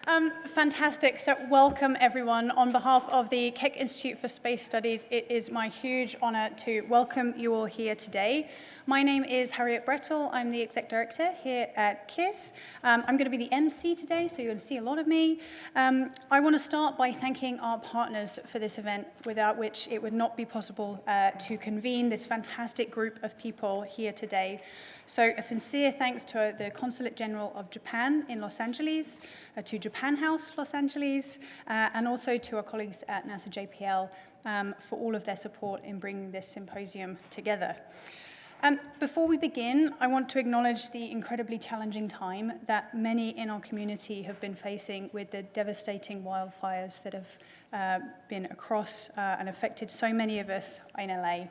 Fantastic. So welcome, everyone. On behalf of the Keck Institute for Space Studies, it is my huge honor to welcome you all here today. My name is Harriet Brettle. I'm the Exec Director here at KISS. I'm going to be the MC today, so you're going to see a lot of me. I want to start by thanking our partners for this event, without which it would not be possible to convene this fantastic group of people here today. So a sincere thanks to the Consulate General of Japan in Los Angeles, to Japan House Los Angeles, and also to our colleagues at NASA JPL for all of their support in bringing this symposium together. Before we begin, I want to acknowledge the incredibly challenging time that many in our community have been facing with the devastating wildfires that have been across and affected so many of us in LA.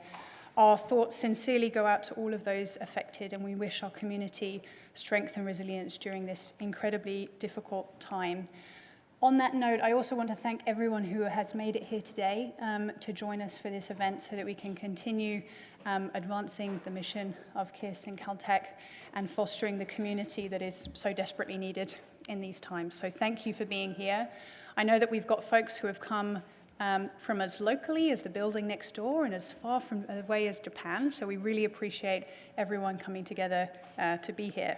Our thoughts sincerely go out to all of those affected, and we wish our community strength and resilience during this incredibly difficult time. On that note, I also want to thank everyone who has made it here today to join us for this event so that we can continue advancing the mission of KISS and Caltech and fostering the community that is so desperately needed in these times. So thank you for being here. I know that we've got folks who have come from as locally as the building next door and as far from away as Japan, so we really appreciate everyone coming together to be here.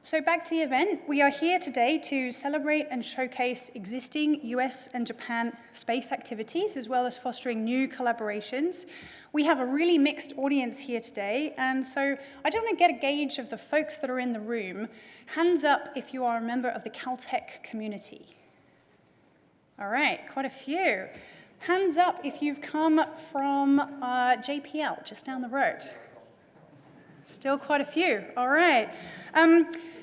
So back to the event. We are here today to celebrate and showcase existing US and Japan space activities, as well as fostering new collaborations. We have a really mixed audience here today, and so I don't want to get a gauge of the folks that are in the room. Hands up if you are a member of the Caltech community. All right, quite a few. Hands up if you've come from JPL, just down the road. Still quite a few, all right.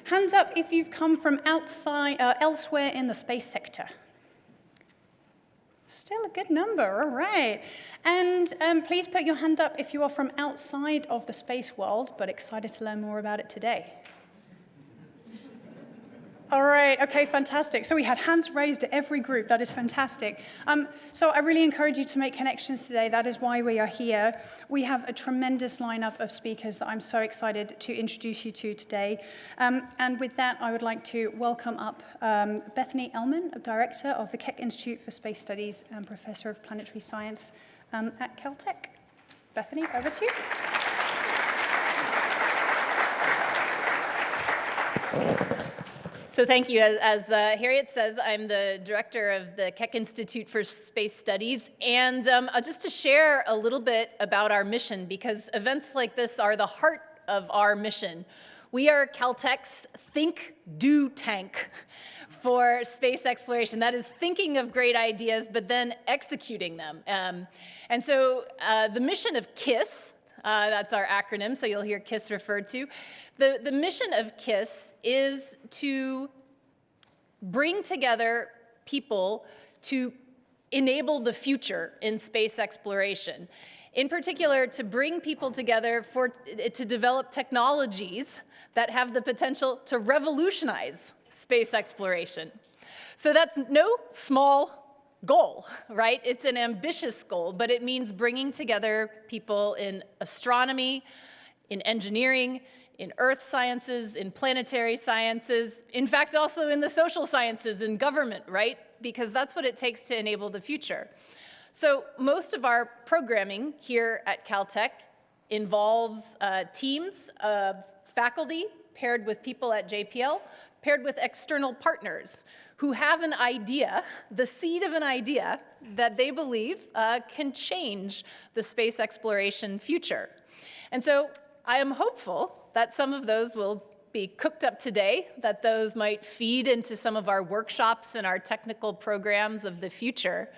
Hands up if you've come from outside, elsewhere in the space sector. Still a good number, all right. And please put your hand up if you are from outside of the space world, but excited to learn more about it today. All right, okay, fantastic. So we had hands raised at every group. That is fantastic. So I really encourage you to make connections today. That is why we are here. We have a tremendous lineup of speakers that I'm so excited to introduce you to today. And with that, I would like to welcome up Bethany Ehlmann, Director of the Keck Institute for Space Studies and Professor of Planetary Science at Caltech. Bethany, over to you. So thank you. As Harriet says, I'm the director of the Keck Institute for Space Studies. And just to share a little bit about our mission, because events like this are the heart of our mission. We are Caltech's Think, Do tank for space exploration. That is thinking of great ideas, but then executing them. And so the mission of KISS, that's our acronym, so you'll hear KISS referred to. The mission of KISS is to bring together people to enable the future in space exploration. In particular, to bring people together to develop technologies that have the potential to revolutionize space exploration. So that's no small goal, right? It's an ambitious goal, but it means bringing together people in astronomy, in engineering, in earth sciences, in planetary sciences, in fact, also in the social sciences and government, right? Because that's what it takes to enable the future. So most of our programming here at Caltech involves teams of faculty paired with people at JPL, paired with external partners who have an idea, the seed of an idea, that they believe can change the space exploration future. And so I am hopeful that some of those will be cooked up today, that those might feed into some of our workshops and our technical programs of the future.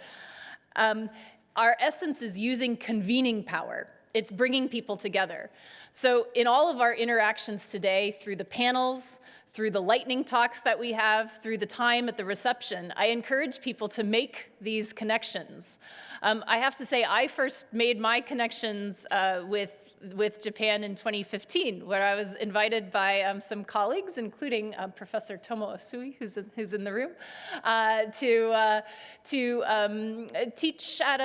Our essence is using convening power. It's bringing people together. So in all of our interactions today, through the panels, through the lightning talks that we have, through the time at the reception, I encourage people to make these connections. I have to say, I first made my connections with with Japan in 2015, where I was invited by some colleagues, including Professor Tomo Osui, who's in the room, to teach at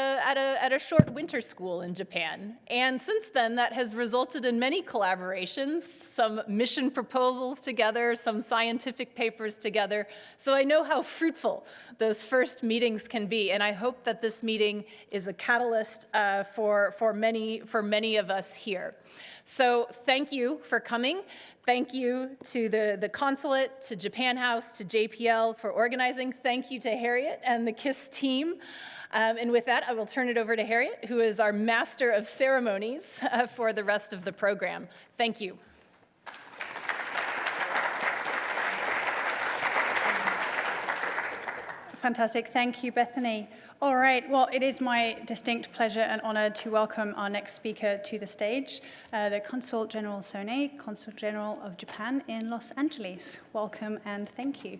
a short winter school in Japan. And since then, that has resulted in many collaborations, some mission proposals together, some scientific papers together. So I know how fruitful those first meetings can be, and I hope that this meeting is a catalyst for many of us here. So thank you for coming. Thank you to the Consulate, to Japan House, to JPL for organizing. Thank you to Harriet and the KISS team. And with that, I will turn it over to Harriet, who is our master of ceremonies for the rest of the program. Thank you. Fantastic. Thank you, Bethany. All right. Well, it is my distinct pleasure and honor to welcome our next speaker to the stage, the Consul General Sone, Consul General of Japan in Los Angeles. Welcome and thank you.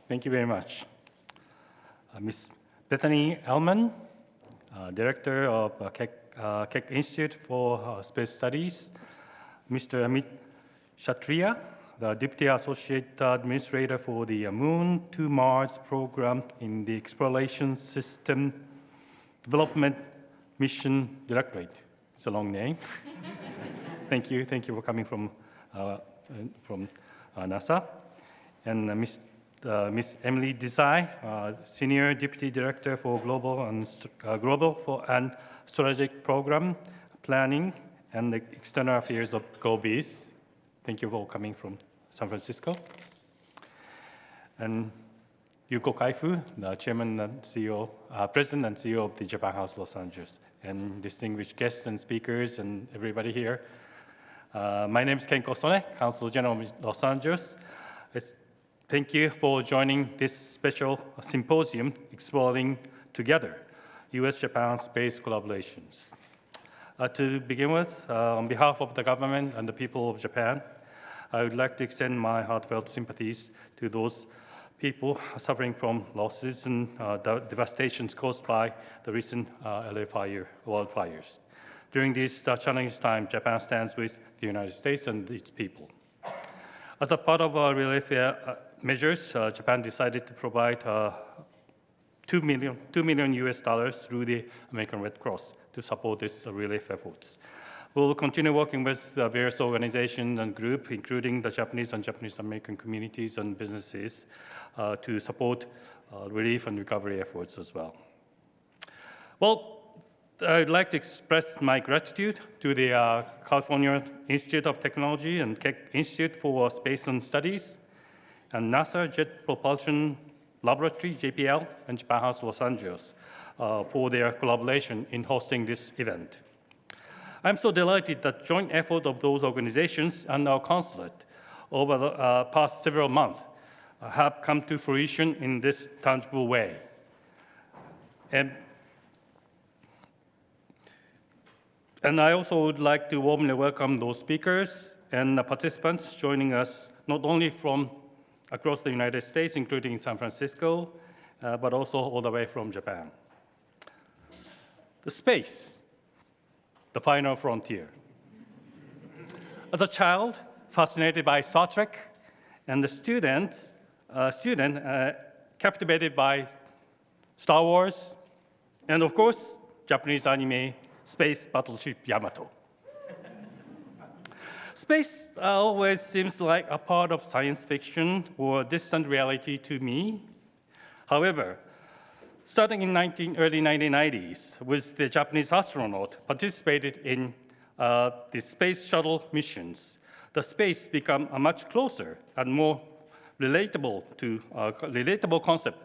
Thank you very much. Ms. Bethany Ehlmann, Director of Keck Institute for Space Studies, Mr. Amit Kshatriya, the Deputy Associate Administrator for the Moon to Mars program in the Exploration System Development Mission Directorate. It's a long name. Thank you for coming from NASA. And Ms. Emily Desai, Senior Deputy Director for Global and Strategic Program Planning and the External Affairs of GoBiz. Thank you for coming from San Francisco. And Yuko Kaifu, the Chairman and CEO, President and CEO of the Japan House Los Angeles, and distinguished guests and speakers and everybody here. My name is Sone, Consul General of Los Angeles. Thank you for joining this special symposium exploring together U.S.-Japan space collaborations. To begin with, on behalf of the government and the people of Japan, I would like to extend my heartfelt sympathies to those people suffering from losses and devastations caused by the recent LA wildfires. During these challenging times, Japan stands with the United States and its people. As a part of our relief measures, Japan decided to provide $2 million US through the American Red Cross to support these relief efforts. We'll continue working with the various organizations and groups, including the Japanese and Japanese-American communities and businesses, to support relief and recovery efforts as well. Well, I'd like to express my gratitude to the California Institute of Technology and Keck Institute for Space and Studies, and NASA Jet Propulsion Laboratory, JPL, and Japan House Los Angeles for their collaboration in hosting this event. I'm so delighted that joint effort of those organizations and our consulate over the past several months have come to fruition in this tangible way. And I also would like to warmly welcome those speakers and the participants joining us not only from across the United States, including San Francisco, but also all the way from Japan. The space, the final frontier. As a child, fascinated by Star Trek, and the student captivated by Star Wars, and of course, Japanese anime, Space Battleship Yamato. Space always seems like a part of science fiction or distant reality to me. However, starting in early 1990s, with the Japanese astronaut participated in the space shuttle missions, the space became a much closer and more relatable concept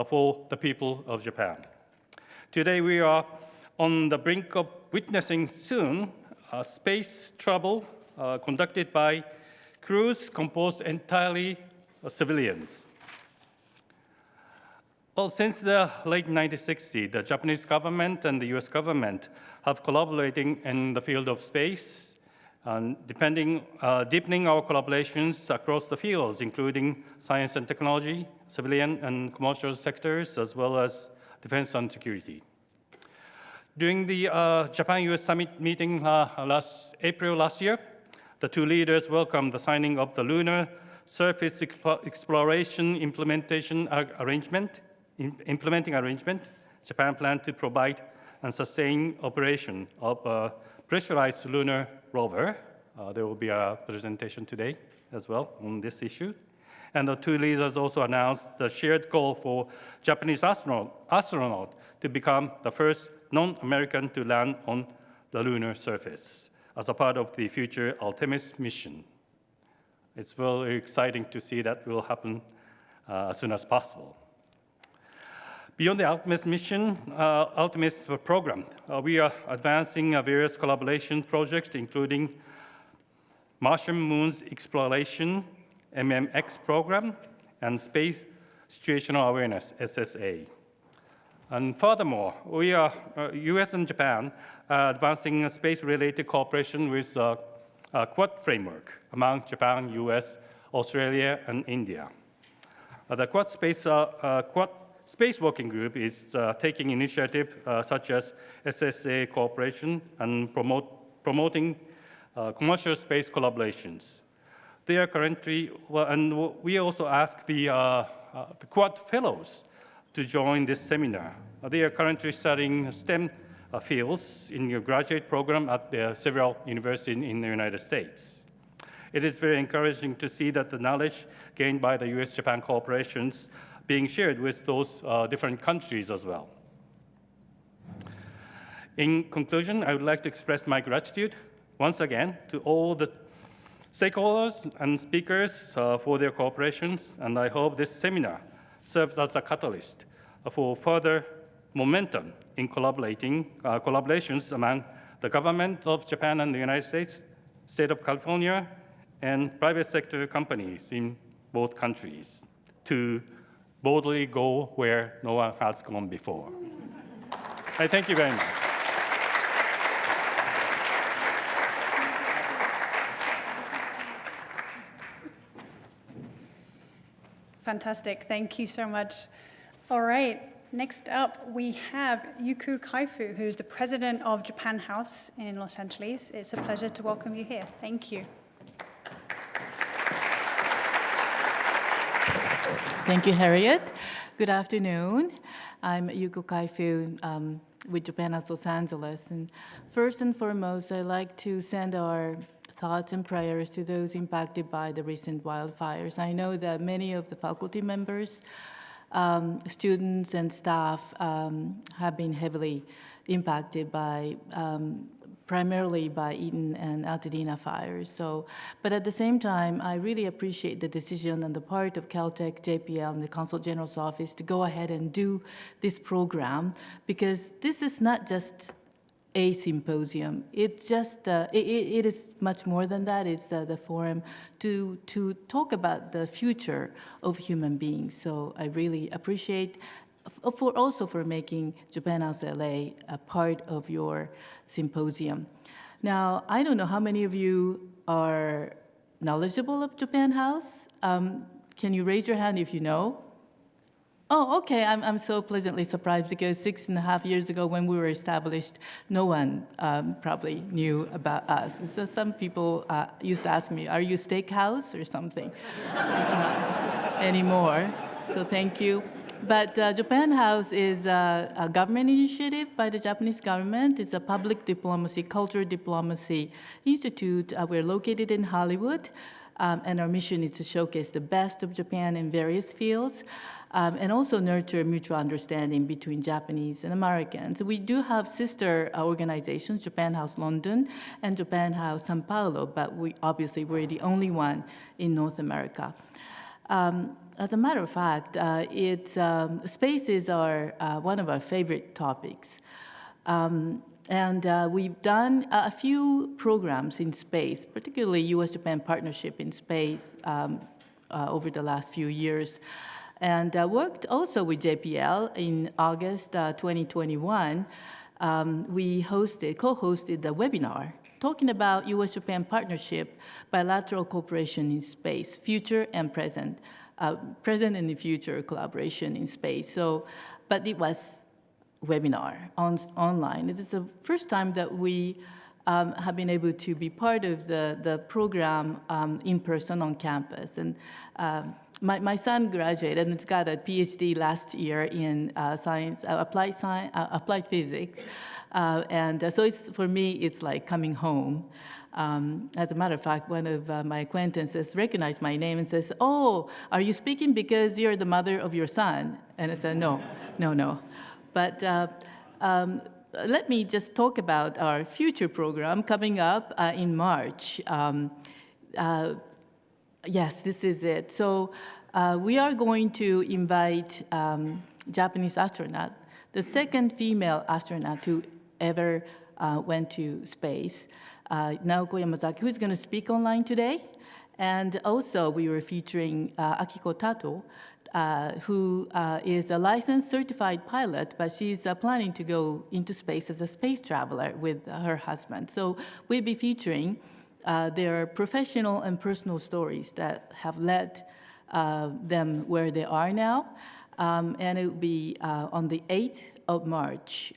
for the people of Japan. Today, we are on the brink of witnessing soon space travel conducted by crews composed entirely of civilians. Well, since the late 1960s, the Japanese government and the US government have collaborated in the field of space, and deepening our collaborations across the fields, including science and technology, civilian and commercial sectors, as well as defense and security. During the Japan-US Summit meeting April last year, the two leaders welcomed the signing of the Lunar Surface Exploration Implementing Arrangement. Japan planned to provide and sustain operation of a pressurized lunar rover. There will be a presentation today as well on this issue. And the two leaders also announced the shared goal for Japanese astronaut to become the first non-American to land on the lunar surface as a part of the future Artemis mission. It's very exciting to see that will happen as soon as possible. Beyond the Artemis mission, Artemis program, we are advancing various collaboration projects, including Martian Moons Exploration, MMX program, and Space Situational Awareness, SSA. And furthermore, we are, US and Japan, advancing space-related cooperation with a Quad framework among Japan, US, Australia, and India. The Quad Space Working Group is taking initiatives such as SSA cooperation and promoting commercial space collaborations. They are currently, and we also ask the Quad Fellows to join this seminar. They are currently studying STEM fields in your graduate program at several universities in the United States. It is very encouraging to see that the knowledge gained by the US-Japan cooperations being shared with those different countries as well. In conclusion, I would like to express my gratitude once again to all the stakeholders and speakers for their cooperations, and I hope this seminar serves as a catalyst for further momentum in collaborations among the government of Japan and the United States, state of California, and private sector companies in both countries to boldly go where no one has gone before. I thank you very much. Fantastic, thank you so much. All right, next up we have Yuko Kaifu, who's the president of Japan House in Los Angeles. It's a pleasure to welcome you here. Thank you. Thank you, Harriet. Good afternoon. I'm Yuko Kaifu with Japan House Los Angeles. And first and foremost, I'd like to send our thoughts and prayers to those impacted by the recent wildfires. I know that many of the faculty members, students, and staff have been heavily impacted by primarily by Eaton and Altadena fires. But at the same time, I really appreciate the decision on the part of Caltech, JPL, and the Consul General's office to go ahead and do this program, because this is not just a symposium. It is much more than that. It's the forum to talk about the future of human beings. So I really appreciate also for making Japan House LA a part of your symposium. Now, I don't know how many of you are knowledgeable of Japan House. Can you raise your hand if you know? Oh, okay, I'm so pleasantly surprised, because 6.5 years ago when we were established, no one probably knew about us. So some people used to ask me, are you Steakhouse or something? It's not anymore, so thank you. But Japan House is a government initiative by the Japanese government. It's a public diplomacy, cultural diplomacy institute. We're located in Hollywood, and our mission is to showcase the best of Japan in various fields, and also nurture mutual understanding between Japanese and Americans. We do have sister organizations, Japan House London and Japan House Sao Paulo, but we're the only one in North America. As a matter of fact, space is one of our favorite topics. And we've done a few programs in space, particularly US-Japan partnership in space over the last few years. And worked also with JPL in August 2021. We co-hosted the webinar talking about US-Japan partnership, bilateral cooperation in space, future and present. present and future collaboration in space. So, but it was webinar online. It is the first time that we have been able to be part of the program in person on campus. And my son graduated and got a PhD last year in applied physics. So for me, it's like coming home. As a matter of fact, one of my acquaintances recognized my name and says, "Oh, are you speaking because you're the mother of your son?" And I said, no. But let me just talk about our future program coming up in March. Yes, this is it. So we are going to invite Japanese astronaut, the second female astronaut who ever went to space, Naoko Yamazaki, who's going to speak online today. And also we were featuring Akiko Tato, who is a licensed certified pilot, but she's planning to go into space as a space traveler with her husband. So we'll be featuring their professional and personal stories that have led them where they are now. And it will be on the 8th of March,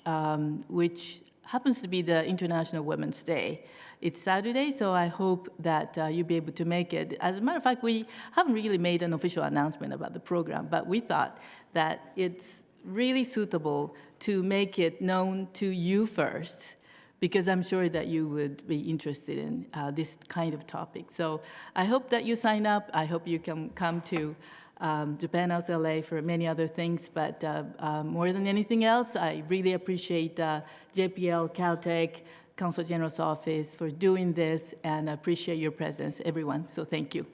which happens to be the International Women's Day. It's Saturday, so I hope that you'll be able to make it. As a matter of fact, we haven't really made an official announcement about the program, but we thought that it's really suitable to make it known to you first, because I'm sure that you would be interested in this kind of topic. So I hope that you sign up. I hope you can come to Japan House LA for many other things, but more than anything else, I really appreciate JPL, Caltech, Consul General's Office for doing this, and I appreciate your presence, everyone. So thank you.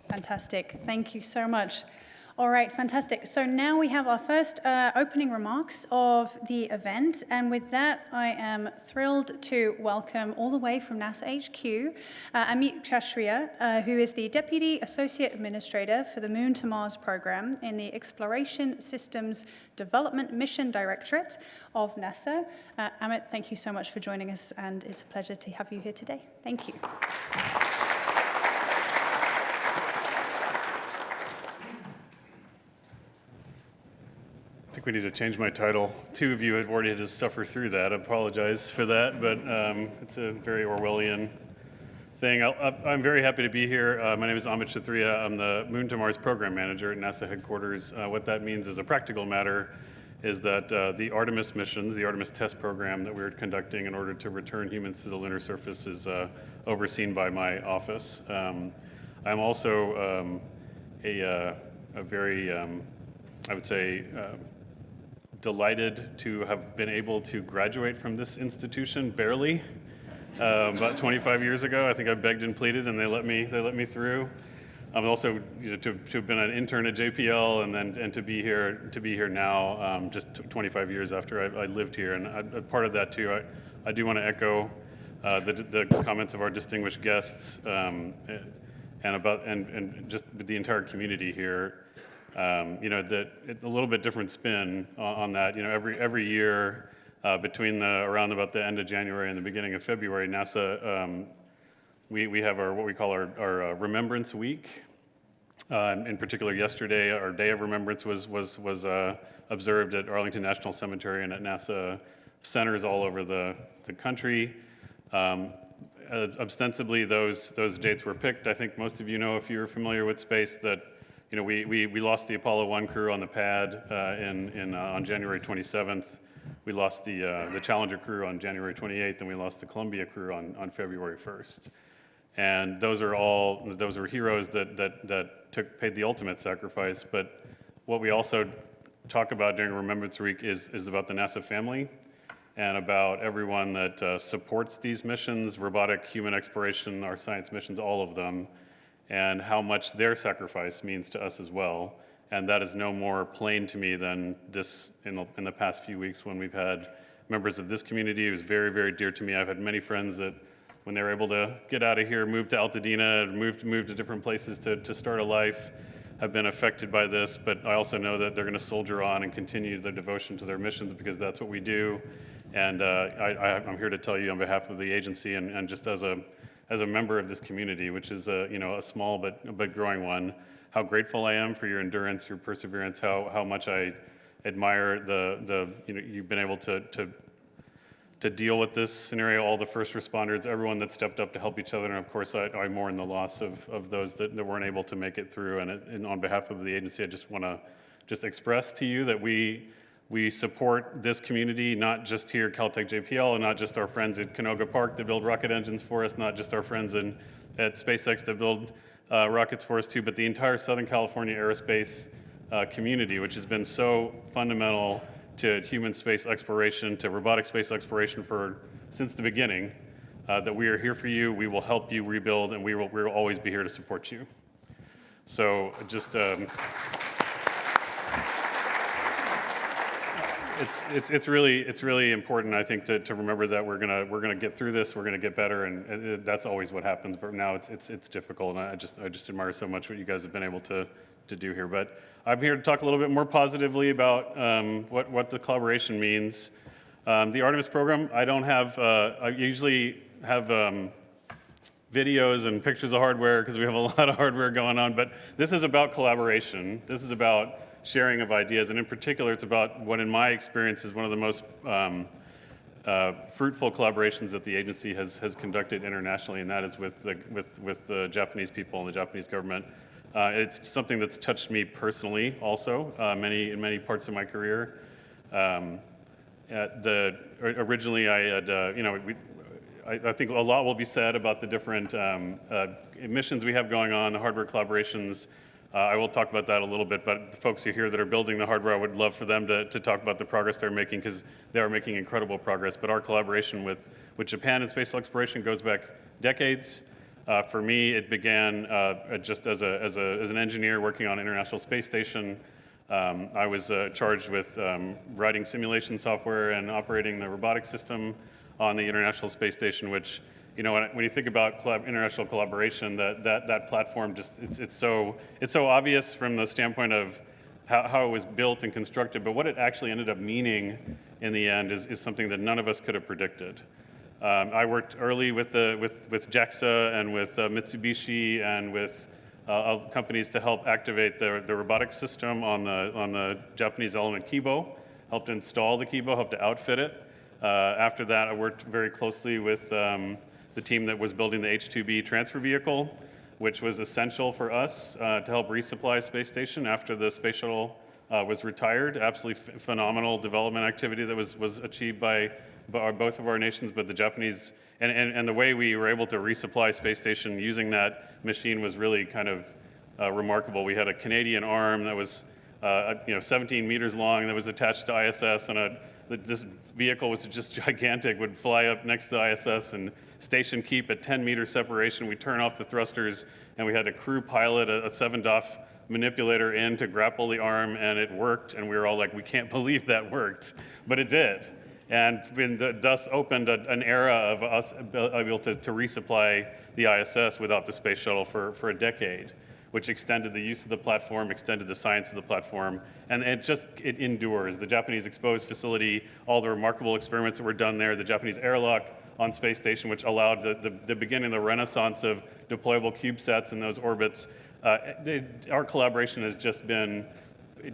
Fantastic. Thank you so much. All right, fantastic. So now we have our first opening remarks of the event. And with that, I am thrilled to welcome all the way from NASA HQ, Amit Kshatriya, who is the Deputy Associate Administrator for the Moon to Mars program in the Exploration Systems Development Mission Directorate of NASA. Amit, thank you so much for joining us, and it's a pleasure to have you here today. Thank you. I think we need to change my title. Two of you have already had to suffer through that. I apologize for that, but it's a very Orwellian thing. I'm very happy to be here. My name is Amit Kshatriya. I'm the Moon to Mars Program Manager at NASA headquarters. What that means as a practical matter is that the Artemis missions, the Artemis test program that we're conducting in order to return humans to the lunar surface is overseen by my office. I'm also a very, I would say, delighted to have been able to graduate from this institution barely about 25 years ago. I think I begged and pleaded, and they let me through. I'm also to have been an intern at JPL, and to be here now, just 25 years after I lived here. And part of that too, I do want to echo the comments of our distinguished guests and just the entire community here. A little bit different spin on that. Every year between around about the end of January and the beginning of February, NASA, we have what we call our Remembrance Week. In particular, yesterday, our Day of Remembrance was observed at Arlington National Cemetery and at NASA centers all over the country. Ostensibly, those dates were picked. I think most of you know, if you're familiar with space, that we lost the Apollo 1 crew on the pad on January 27th. We lost the Challenger crew on January 28th, and we lost the Columbia crew on February 1st. And those are heroes that paid the ultimate sacrifice. But what we also talk about during Remembrance Week is about the NASA family and about everyone that supports these missions, robotic, human exploration, our science missions, all of them, and how much their sacrifice means to us as well. And that is no more plain to me than this in the past few weeks when we've had members of this community. It was very, very dear to me. I've had many friends that when they were able to get out of here, move to Altadena, move to different places to start a life, have been affected by this, but I also know that they're going to soldier on and continue their devotion to their missions because that's what we do. And I'm here to tell you on behalf of the agency and just as a member of this community, which is a small but growing one, how grateful I am for your endurance, your perseverance, how much I admire you've been able to deal with this scenario, all the first responders, everyone that stepped up to help each other, and of course I mourn the loss of those that weren't able to make it through. And on behalf of the agency, I just want to express to you that we support this community, not just here at Caltech JPL, and not just our friends at Canoga Park that build rocket engines for us, not just our friends at SpaceX that build rockets for us too, but the entire Southern California aerospace community, which has been so fundamental to human space exploration, to robotic space exploration since the beginning, that we are here for you, we will help you rebuild, and we will always be here to support you. So just, it's really important, I think, to remember that we're gonna get through this, we're gonna get better, and that's always what happens. But now it's difficult, and I just admire so much what you guys have been able to do here. But I'm here to talk a little bit more positively about what the collaboration means. The Artemis program, I usually have videos and pictures of hardware because we have a lot of hardware going on, but this is about collaboration. This is about sharing of ideas, and in particular, it's about what, in my experience, is one of the most fruitful collaborations that the agency has conducted internationally, and that is with the Japanese people and the Japanese government. It's something that's touched me personally, also, in many parts of my career. Originally, I had, I think a lot will be said about the different missions we have going on, the hardware collaborations. I will talk about that a little bit, but the folks who are here that are building the hardware, I would love for them to talk about the progress they're making, because they are making incredible progress. But our collaboration with Japan in space exploration goes back decades. For me, it began just as an engineer working on International Space Station. I was charged with writing simulation software and operating the robotic system on the International Space Station, which, when you think about international collaboration, that platform it's so obvious from the standpoint of how it was built and constructed, but what it actually ended up meaning in the end is something that none of us could have predicted. I worked early with JAXA and with Mitsubishi and with companies to help activate the robotics system on the Japanese Ehlmann Kibo, helped install the Kibo, helped to outfit it. After that, I worked very closely with the team that was building the H-2B transfer vehicle, which was essential for us to help resupply space station after the space shuttle was retired. Absolutely phenomenal development activity that was achieved by both of our nations, but the Japanese, and the way we were able to resupply space station using that machine was really kind of remarkable. We had a Canadian arm that was 17 meters long that was attached to ISS, and this vehicle was just gigantic, would fly up next to ISS and station keep at 10-meter separation. We turn off the thrusters, and we had a crew pilot, a 7-DOF manipulator in to grapple the arm, and it worked, and we were all like, we can't believe that worked, but it did. And thus opened an era of us able to resupply the ISS without the space shuttle for a decade, which extended the use of the platform, extended the science of the platform, and it endures. The Japanese exposed facility, all the remarkable experiments that were done there, the Japanese airlock on space station, which allowed the beginning of the renaissance of deployable CubeSats in those orbits. Our collaboration has just been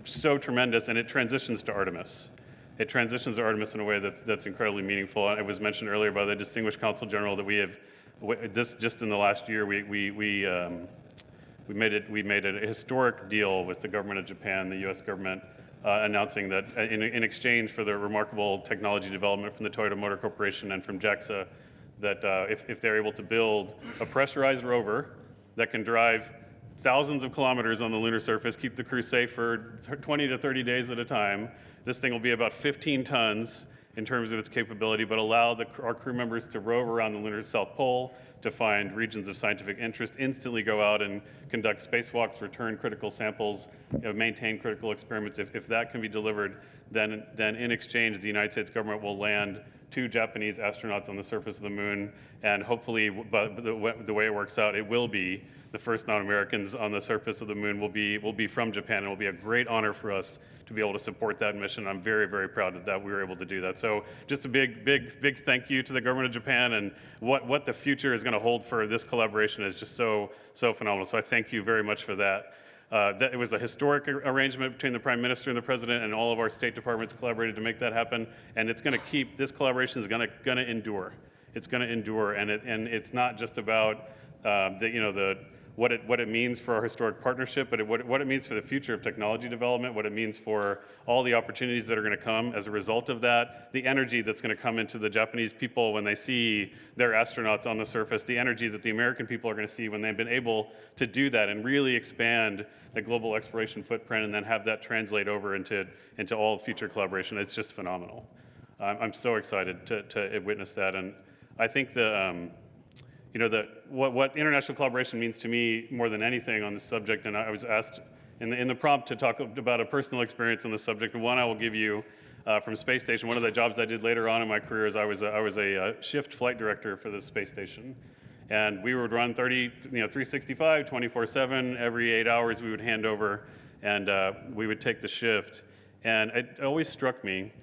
so tremendous, and it transitions to Artemis. It transitions to Artemis in a way that's incredibly meaningful. It was mentioned earlier by the distinguished Consul General that we have, just in the last year, we made a historic deal with the government of Japan, the U.S. government, announcing that in exchange for the remarkable technology development from the Toyota Motor Corporation and from JAXA, that if they're able to build a pressurized rover that can drive thousands of kilometers on the lunar surface, keep the crew safe for 20 to 30 days at a time, this thing will be about 15 tons in terms of its capability, but allow our crew members to rove around the lunar South Pole, to find regions of scientific interest, instantly go out and conduct spacewalks, return critical samples, maintain critical experiments. If that can be delivered, then in exchange, the United States government will land 2 Japanese astronauts on the surface of the moon, and hopefully, but the way it works out, it will be the first non-Americans on the surface of the moon will be from Japan, and it will be a great honor for us to be able to support that mission. I'm very, very proud that we were able to do that. So just a big thank you to the government of Japan, and what the future is going to hold for this collaboration is just so phenomenal. So I thank you very much for that. It was a historic arrangement between the Prime Minister and the President, and all of our State Departments collaborated to make that happen. And it's going to keep, this collaboration is going to endure. It's going to endure, and it's not just about what it means for our historic partnership, but what it means for the future of technology development, what it means for all the opportunities that are going to come as a result of that, the energy that's going to come into the Japanese people when they see their astronauts on the surface, the energy that the American people are going to see when they've been able to do that and really expand the global exploration footprint and then have that translate over into all future collaboration. It's just phenomenal. I'm so excited to witness that, and I think what international collaboration means to me more than anything on this subject, and I was asked in the prompt to talk about a personal experience on this subject. One I will give you from space station. One of the jobs I did later on in my career is I was a shift flight director for the space station, and we would run 365, 24/7. Every 8 hours we would hand over, and we would take the shift. And it always struck me,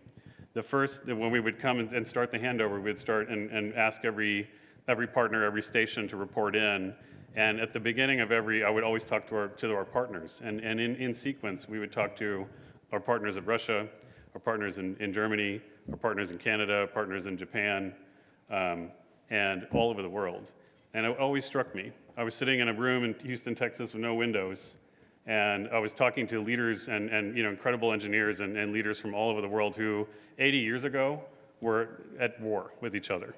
when we would come and start the handover, we'd start and ask every partner, every station to report in. And at the beginning of I would always talk to our partners. And in sequence, we would talk to our partners in Russia, our partners in Germany, our partners in Canada, partners in Japan, and all over the world. And it always struck me. I was sitting in a room in Houston, Texas with no windows, and I was talking to leaders and incredible engineers and leaders from all over the world who 80 years ago were at war with each other.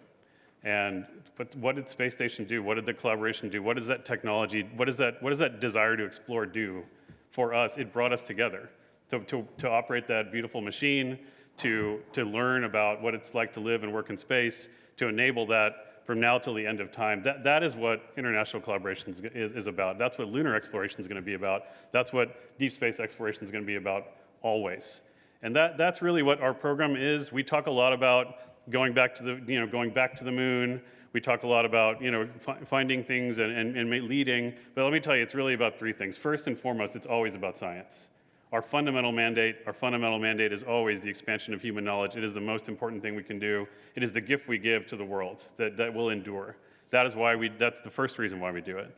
But what did space station do? What did the collaboration do? What does that technology, what does that desire to explore do for us? It brought us together to operate that beautiful machine, to learn about what it's like to live and work in space, to enable that from now till the end of time. That is what international collaboration is about. That's what lunar exploration is going to be about. That's what deep space exploration is going to be about always. And that's really what our program is. We talk a lot about going back to the moon. We talk a lot about finding things and leading. But let me tell you, it's really about 3 things. First and foremost, it's always about science. Our fundamental mandate is always the expansion of human knowledge. It is the most important thing we can do. It is the gift we give to the world that will endure. That's the first reason why we do it.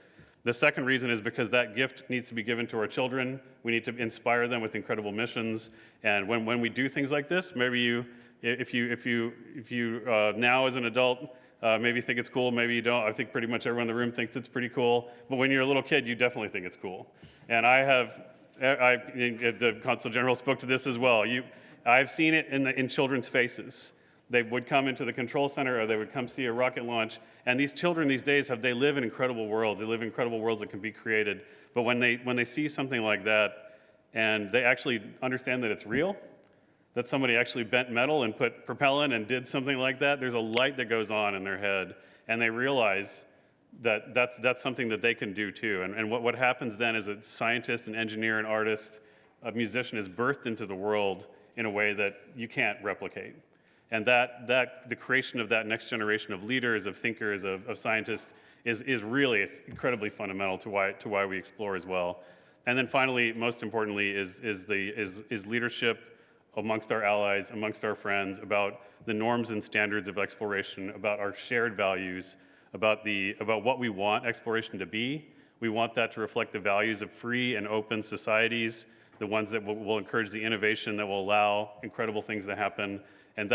The second reason is because that gift needs to be given to our children. We need to inspire them with incredible missions. And when we do things like this, maybe if you now as an adult maybe think it's cool, maybe you don't. I think pretty much everyone in the room thinks it's pretty cool. But when you're a little kid, you definitely think it's cool. And the Consul General spoke to this as well. I've seen it in children's faces. They would come into the control center, or they would come see a rocket launch. And these children these days they live in incredible worlds. They live in incredible worlds that can be created. But when they see something like that, and they actually understand that it's real, that somebody actually bent metal and put propellant and did something like that, there's a light that goes on in their head, and they realize that that's something that they can do too. And what happens then is a scientist, an engineer, an artist, a musician is birthed into the world in a way that you can't replicate. And the creation of that next generation of leaders, of thinkers, of scientists is really incredibly fundamental to why we explore as well. And then finally, most importantly, is leadership amongst our allies, amongst our friends, about the norms and standards of exploration, about our shared values, about what we want exploration to be. We want that to reflect the values of free and open societies, the ones that will encourage the innovation that will allow incredible things to happen, and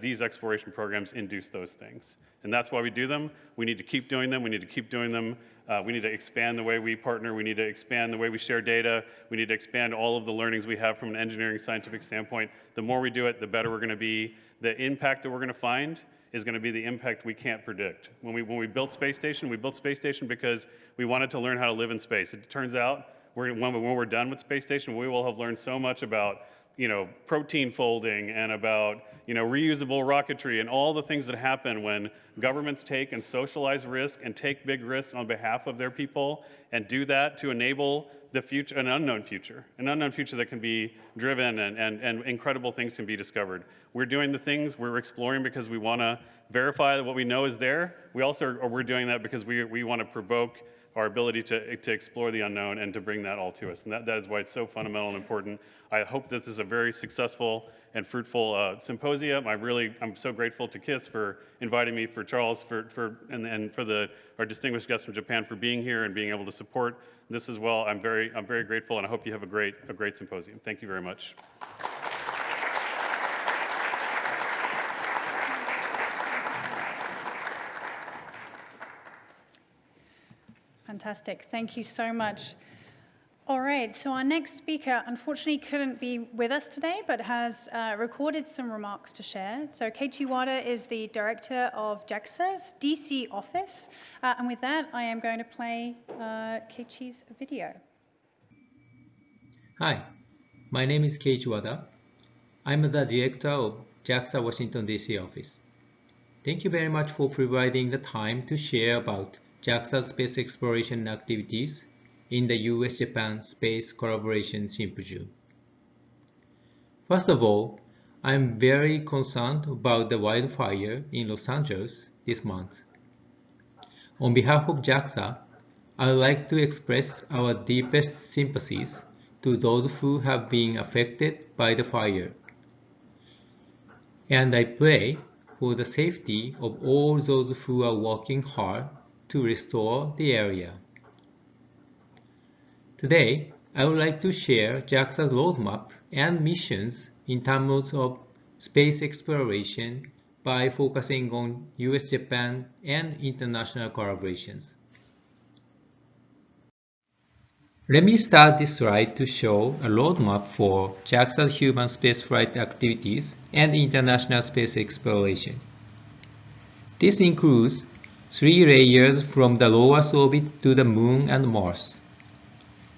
these exploration programs induce those things. And that's why we do them. We need to keep doing them. We need to keep doing them. We need to expand the way we partner. We need to expand the way we share data. We need to expand all of the learnings we have from an engineering scientific standpoint. The more we do it, the better we're going to be. The impact that we're going to find is going to be the impact we can't predict. When we built Space Station, because we wanted to learn how to live in space. It turns out when we're done with Space Station, we will have learned so much about protein folding and about reusable rocketry and all the things that happen when governments take and socialize risk and take big risks on behalf of their people and do that to enable the future, an unknown future that can be driven and incredible things can be discovered. We're doing the things we're exploring because we want to verify that what we know is there. We're doing that because we want to provoke our ability to explore the unknown and to bring that all to us. And that is why it's so fundamental and important. I hope this is a very successful and fruitful symposium. I'm so grateful to KISS for inviting me, for Charles, and for our distinguished guests from Japan for being here and being able to support this as well. I'm very grateful, and I hope you have a great symposium. Thank you very much. Fantastic. Thank you so much. All right, so our next speaker unfortunately couldn't be with us today, but has recorded some remarks to share. So Keiichi Wada is the director of JAXA's DC office. And with that, I am going to play Keiichi's video. Hi, my name is Keiichi Wada. I'm the director of JAXA Washington D.C. office. Thank you very much for providing the time to share about JAXA's space exploration activities in the US-Japan Space Collaboration Symposium. First of all, I'm very concerned about the wildfire in Los Angeles this month. On behalf of JAXA, I would like to express our deepest sympathies to those who have been affected by the fire. And I pray for the safety of all those who are working hard to restore the area. Today, I would like to share JAXA's roadmap and missions in terms of space exploration by focusing on US-Japan and international collaborations. Let me start this slide to show a roadmap for JAXA's human spaceflight activities and international space exploration. This includes 3 layers from the low Earth orbit to the Moon and Mars.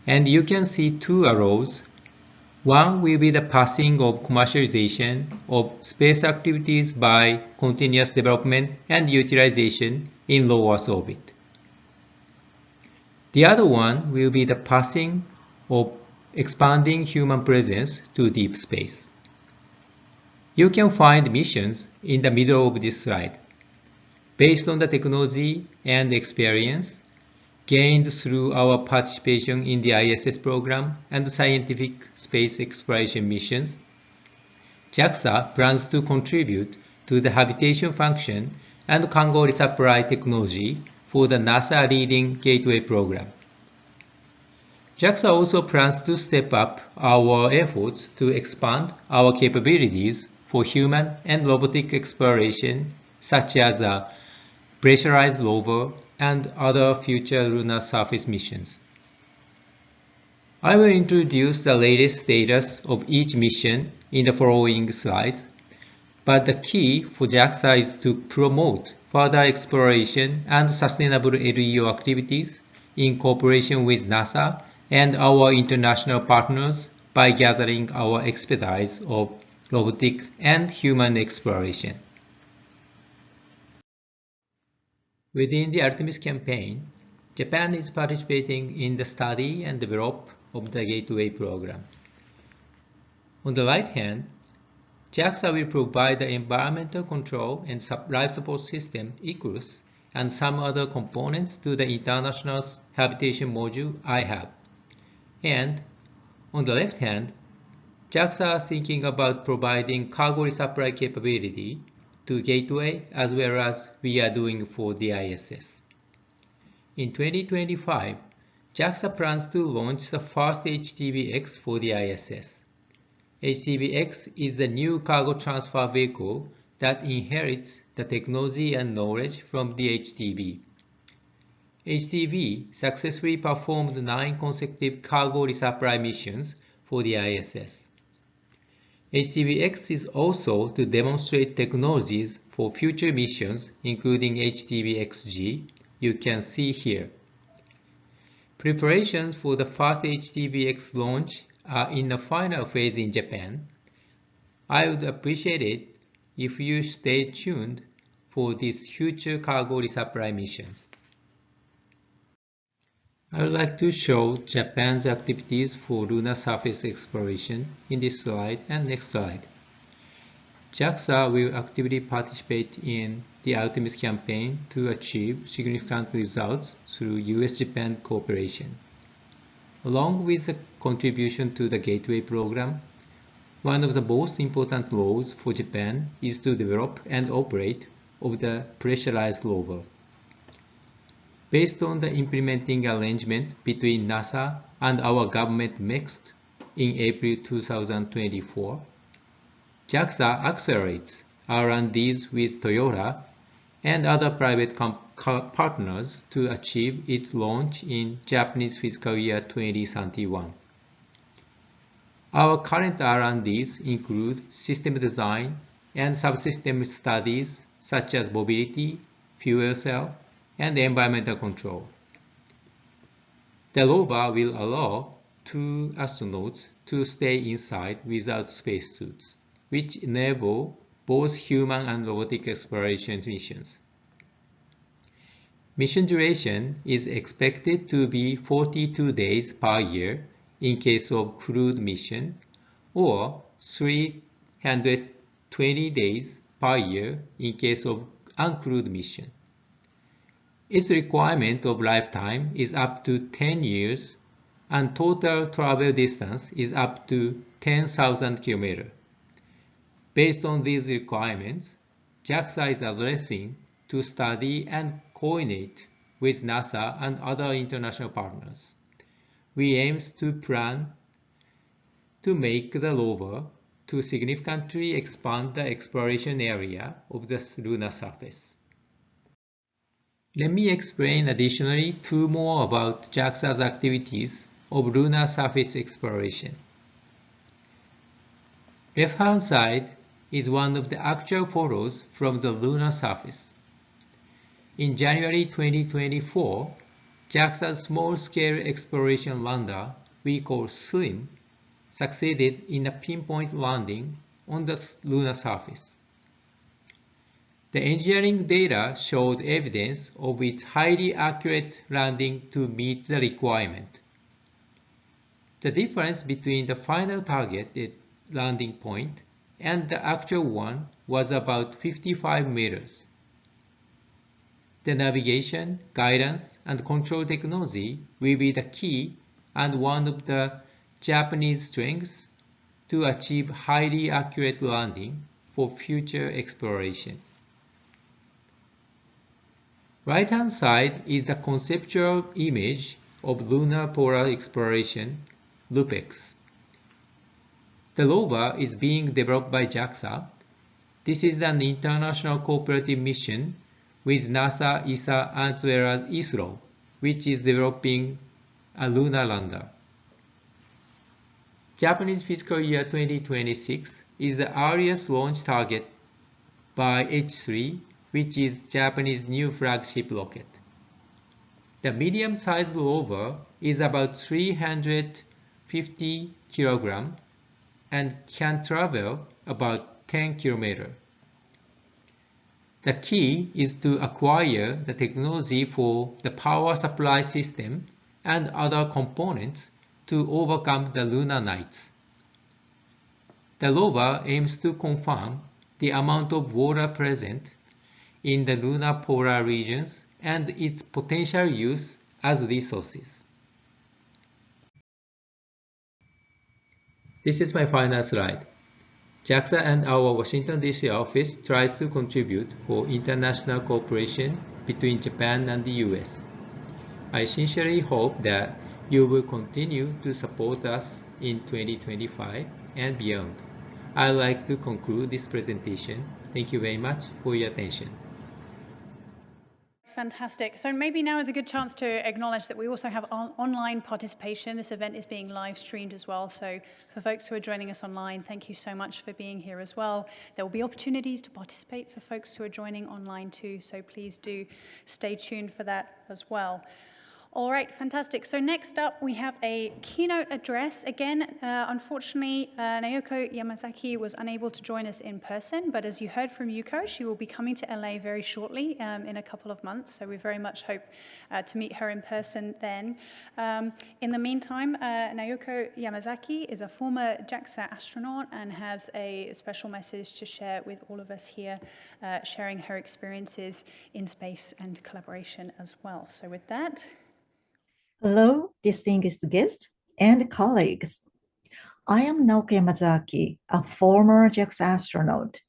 And you can see 2 arrows. One will be the passing of commercialization of space activities by continuous development and utilization in low Earth orbit. The other one will be the passing of expanding human presence to deep space. You can find missions in the middle of this slide, based on the technology and experience gained through our participation in the ISS program and scientific space exploration missions. JAXA plans to contribute to the habitation function and cargo resupply technology for the NASA leading Gateway program. JAXA also plans to step up our efforts to expand our capabilities for human and robotic exploration, such as a pressurized rover and other future lunar surface missions. I will introduce the latest status of each mission in the following slides, but the key for JAXA is to promote further exploration and sustainable LEO activities in cooperation with NASA and our international partners by gathering our expertise of robotic and human exploration. Within the Artemis campaign, Japan is participating in the study and develop of the Gateway program. On the right hand, JAXA will provide the environmental control and life support system ECRUS and some other components to the International Habitation Module IHAB. And on the left hand, JAXA is thinking about providing cargo resupply capability to Gateway as well as we are doing for the ISS. In 2025, JAXA plans to launch the first HTV-X for the ISS. HTV-X is the new cargo transfer vehicle that inherits the technology and knowledge from the HTV. HTV successfully performed 9 consecutive cargo resupply missions for the ISS. HTV-X is also to demonstrate technologies for future missions, including HTV-XG, you can see here. Preparations for the first HTV-X launch are in the final phase in Japan, I would appreciate it if you stay tuned for these future cargo resupply missions. I would like to show Japan's activities for lunar surface exploration in this slide and next slide. JAXA will actively participate in the Artemis campaign to achieve significant results through US-Japan cooperation. Along with the contribution to the Gateway program, one of the most important roles for Japan is to develop and operate of the pressurized rover. Based on the implementing arrangement between NASA and our government MEXT in April 2024, JAXA accelerates R&Ds with Toyota and other private partners to achieve its launch in Japanese fiscal year 2031. Our current R&Ds include system design and subsystem studies such as mobility, fuel cell, and environmental control. The rover will allow 2 astronauts to stay inside without spacesuits, which enable both human and robotic exploration missions. Mission duration is expected to be 42 days per year in case of crewed mission, or 320 days per year in case of uncrewed mission. Its requirement of lifetime is up to 10 years, and total travel distance is up to 10,000 km. Based on these requirements, JAXA is addressing to study and coordinate with NASA and other international partners. We aim to plan to make the rover to significantly expand the exploration area of the lunar surface. Let me explain additionally 2 more about JAXA's activities of lunar surface exploration. Left-hand side is one of the actual photos from the lunar surface. In January 2024, JAXA's small-scale exploration lander, we call SLIM, succeeded in a pinpoint landing on the lunar surface. The engineering data showed evidence of its highly accurate landing to meet the requirement. The difference between the final targeted landing point and the actual one was about 55 meters. The navigation, guidance, and control technology will be the key and one of the Japanese strengths to achieve highly accurate landing for future exploration. Right-hand side is the conceptual image of lunar polar exploration, LUPEX. The rover is being developed by JAXA. This is an international cooperative mission with NASA, ESA, as well as ISRO, which is developing a lunar lander. Japanese fiscal year 2026 is the earliest launch target by H3, which is Japanese new flagship rocket. The medium-sized rover is about 350 kg and can travel about 10 km. The key is to acquire the technology for the power supply system and other components to overcome the lunar nights. The rover aims to confirm the amount of water present in the lunar polar regions and its potential use as resources. This is my final slide. JAXA and our Washington D.C. office tries to contribute for international cooperation between Japan and the US. I sincerely hope that you will continue to support us in 2025 and beyond. I'd like to conclude this presentation. Thank you very much for your attention. Fantastic. So maybe now is a good chance to acknowledge that we also have online participation. This event is being live streamed as well. So for folks who are joining us online, thank you so much for being here as well. There will be opportunities to participate for folks who are joining online too. So please do stay tuned for that as well. All right, fantastic. So next up, we have a keynote address. Again, unfortunately, Naoko Yamazaki was unable to join us in person, but as you heard from Yuko, she will be coming to LA very shortly, in a couple of months, so we very much hope to meet her in person then. In the meantime, Naoko Yamazaki is a former JAXA astronaut and has a special message to share with all of us here, sharing her experiences in space and collaboration as well. So with that, hello, distinguished guests and colleagues. I am Naoko Yamazaki, a former JAXA astronaut.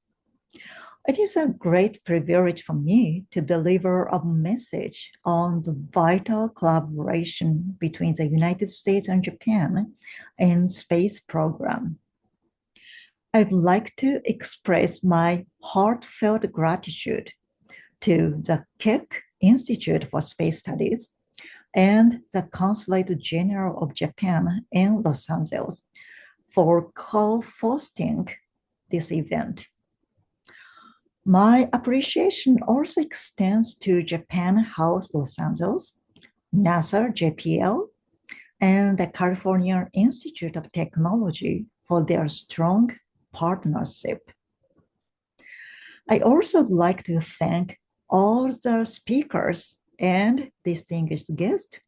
It is a great privilege for me to deliver a message on the vital collaboration between the United States and Japan in space program. I'd like to express my heartfelt gratitude to the Keck Institute for Space Studies and the Consulate General of Japan in Los Angeles for co-hosting this event. My appreciation also extends to Japan House Los Angeles, NASA JPL, and the California Institute of Technology for their strong partnership. I also would like to thank all the speakers and distinguished guests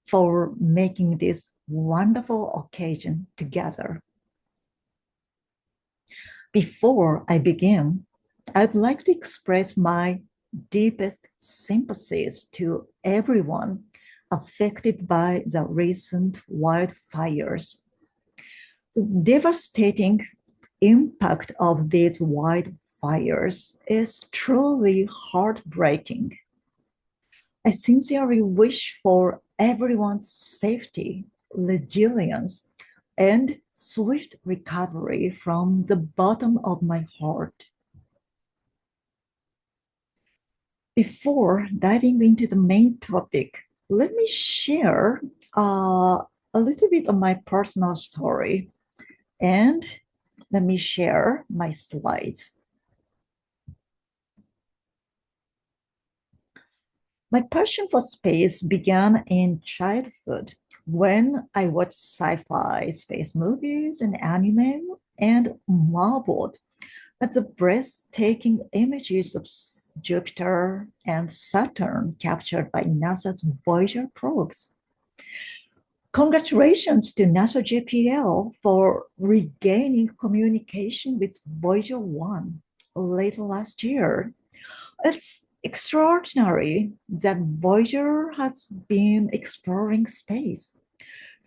for making this wonderful occasion together. Before I begin, I'd like to express my deepest sympathies to everyone affected by the recent wildfires. The devastating impact of these wildfires is truly heartbreaking. I sincerely wish for everyone's safety, resilience, and swift recovery from the bottom of my heart. Before diving into the main topic, let me share a little bit of my personal story, and let me share my slides. My passion for space began in childhood when I watched sci-fi space movies and anime and marveled at the breathtaking images of Jupiter and Saturn captured by NASA's Voyager probes. Congratulations to NASA JPL for regaining communication with Voyager 1 late last year. It's extraordinary that Voyager has been exploring space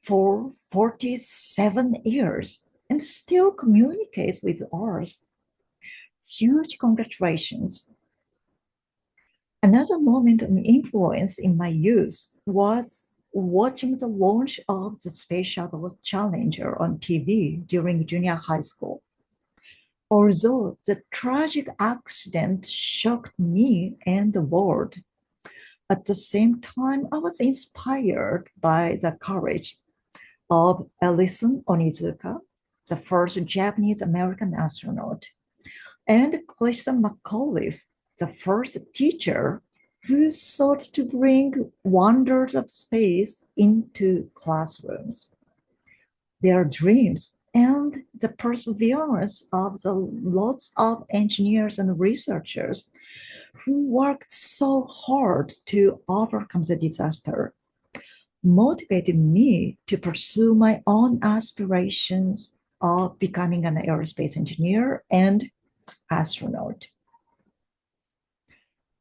for 47 years and still communicates with Earth. Huge congratulations. Another moment of influence in my youth was watching the launch of the Space Shuttle Challenger on TV during junior high school. Although the tragic accident shocked me and the world, at the same time, I was inspired by the courage of Ellison Onizuka, the first Japanese-American astronaut, and Christian McAuliffe, the first teacher who sought to bring wonders of space into classrooms. Their dreams and the perseverance of the lots of engineers and researchers who worked so hard to overcome the disaster motivated me to pursue my own aspirations of becoming an aerospace engineer and astronaut.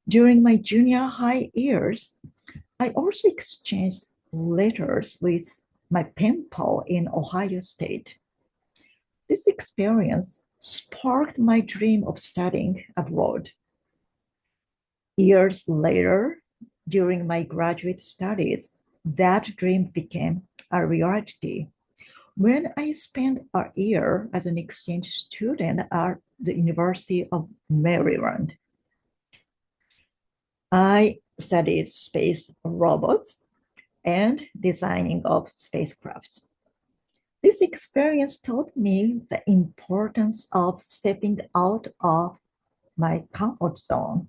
During my junior high years, I also exchanged letters with my pen pal in Ohio State. This experience sparked my dream of studying abroad. Years later, during my graduate studies, that dream became a reality when I spent a year as an exchange student at the University of Maryland. I studied space robots and designing of spacecrafts. This experience taught me the importance of stepping out of my comfort zone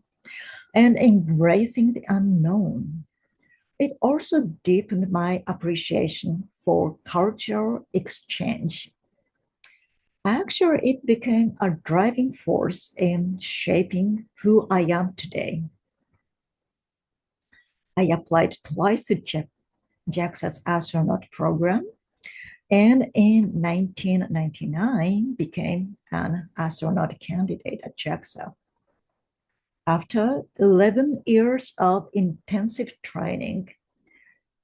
and embracing the unknown. It also deepened my appreciation for cultural exchange. Actually, it became a driving force in shaping who I am today. I applied twice to JAXA's astronaut program, and in 1999 became an astronaut candidate at JAXA. After 11 years of intensive training,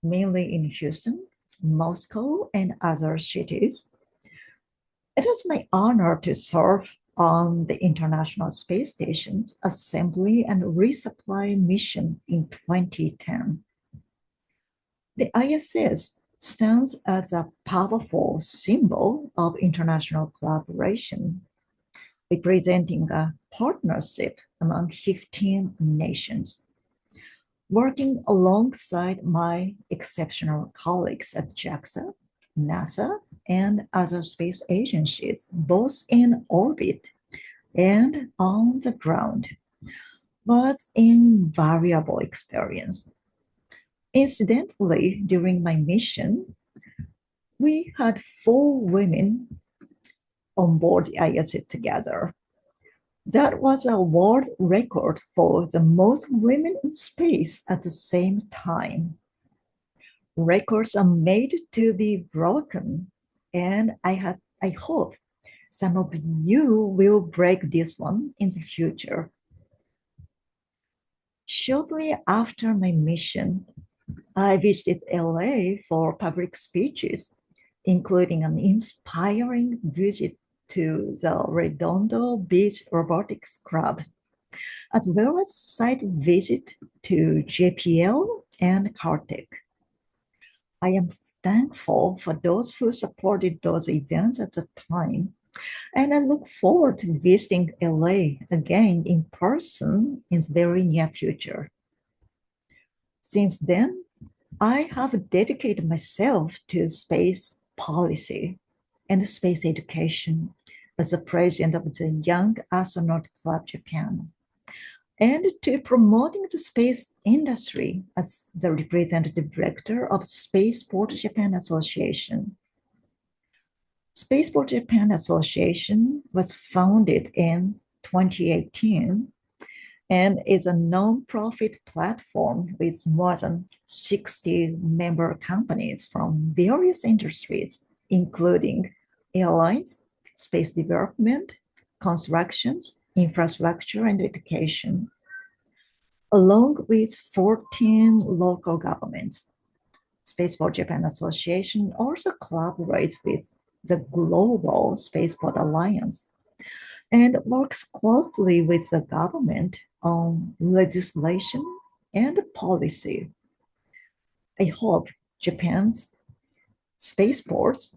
mainly in Houston, Moscow, and other cities, it was my honor to serve on the International Space Station's Assembly and Resupply mission in 2010. The ISS stands as a powerful symbol of international collaboration, representing a partnership among 15 nations. Working alongside my exceptional colleagues at JAXA, NASA, and other space agencies, both in orbit and on the ground, was invaluable experience. Incidentally, during my mission, we had 4 women on board the ISS together. That was a world record for the most women in space at the same time. Records are made to be broken, and I hope some of you will break this one in the future. Shortly after my mission, I visited LA for public speeches, including an inspiring visit to the Redondo Beach Robotics Club, as well as site visit to JPL and Caltech. I am thankful for those who supported those events at the time, and I look forward to visiting LA again in person in the very near future. Since then, I have dedicated myself to space policy and space education as the president of the Young Astronaut Club Japan, and to promoting the space industry as the representative director of Spaceport Japan Association. Spaceport Japan Association was founded in 2018 and is a non-profit platform with more than 60 member companies from various industries, including airlines, space development, constructions, infrastructure, and education, along with 14 local governments. Spaceport Japan Association also collaborates with the Global Spaceport Alliance and works closely with the government on legislation and policy. I hope Japan's spaceports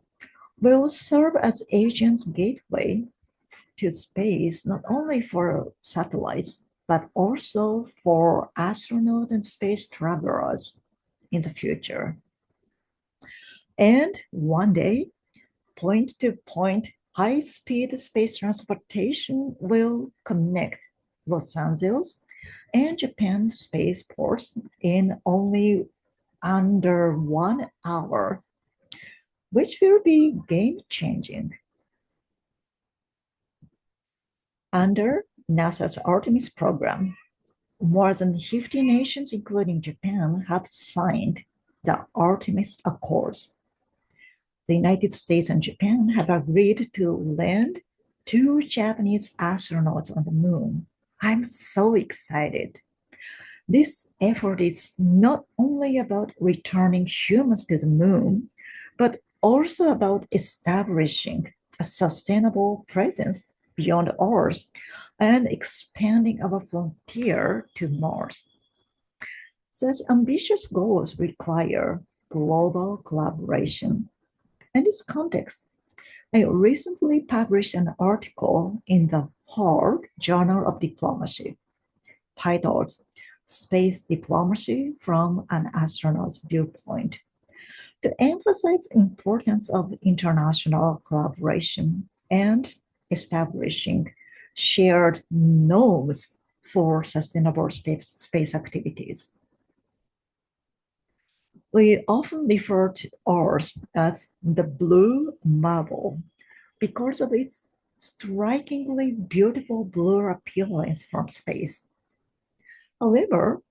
will serve as Asia's gateway to space, not only for satellites, but also for astronauts and space travelers in the future. And one day, point-to-point high-speed space transportation will connect Los Angeles and Japan's spaceports in only under 1 hour, which will be game-changing. Under NASA's Artemis program, more than 50 nations, including Japan, have signed the Artemis Accords. The United States and Japan have agreed to land 2 Japanese astronauts on the moon. I'm so excited. This effort is not only about returning humans to the moon, but also about establishing a sustainable presence beyond Earth and expanding our frontier to Mars. Such ambitious goals require global collaboration. In this context, I recently published an article in the Hard Journal of Diplomacy titled Space Diplomacy from an Astronaut's Viewpoint, to emphasize the importance of international collaboration and establishing shared norms for sustainable space activities. We often refer to Earth as the blue marble because of its strikingly beautiful blue appearance from space. However,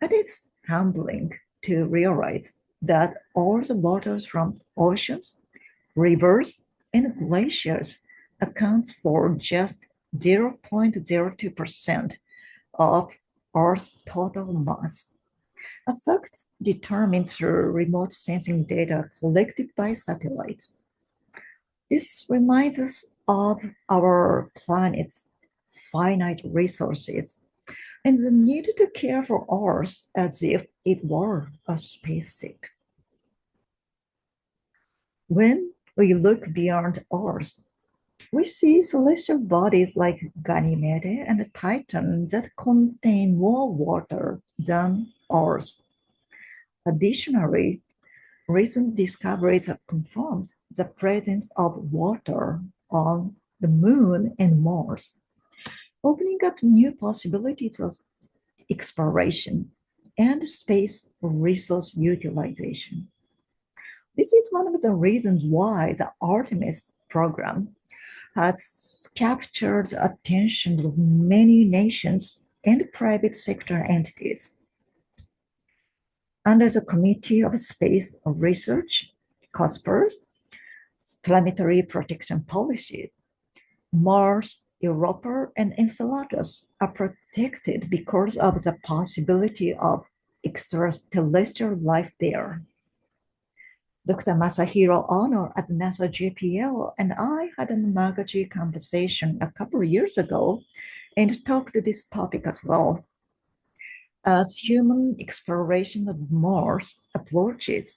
it is humbling to realize that all the waters from oceans, rivers, and glaciers accounts for just 0.02% of Earth's total mass, a fact determined through remote sensing data collected by satellites. This reminds us of our planet's finite resources and the need to care for Earth as if it were a spaceship. When we look beyond Earth, we see celestial bodies like Ganymede and Titan that contain more water than Earth. Additionally, recent discoveries have confirmed the presence of water on the Moon and Mars, opening up new possibilities of exploration and space resource utilization. This is one of the reasons why the Artemis program has captured the attention of many nations and private sector entities. Under the Committee of Space Research, COSPER's Planetary Protection Policies, Mars, Europa, and Enceladus are protected because of the possibility of extraterrestrial life there. Dr. Masahiro Ono at NASA JPL and I had a magazine conversation a couple of years ago and talked this topic as well. As human exploration of Mars approaches,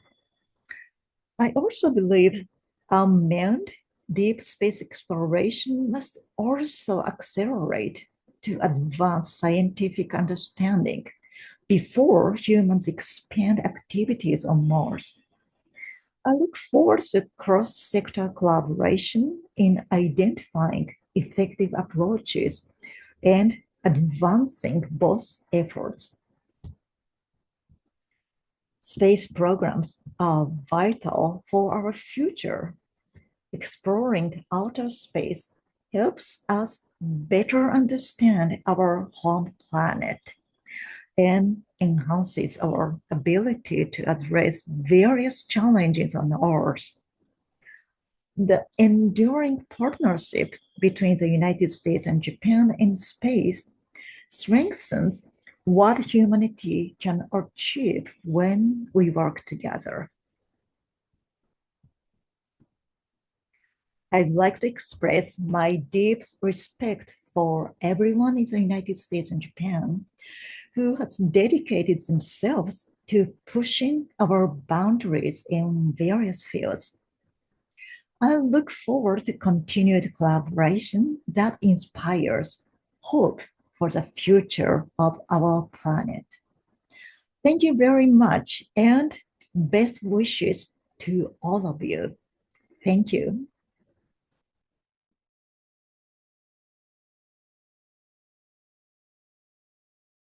I also believe unmanned deep space exploration must also accelerate to advance scientific understanding before humans expand activities on Mars. I look forward to cross-sector collaboration in identifying effective approaches and advancing both efforts. Space programs are vital for our future. Exploring outer space helps us better understand our home planet and enhances our ability to address various challenges on Earth. The enduring partnership between the United States and Japan in space strengthens what humanity can achieve when we work together. I'd like to express my deep respect for everyone in the United States and Japan who has dedicated themselves to pushing our boundaries in various fields. I look forward to continued collaboration that inspires hope for the future of our planet. Thank you very much and best wishes to all of you. Thank you.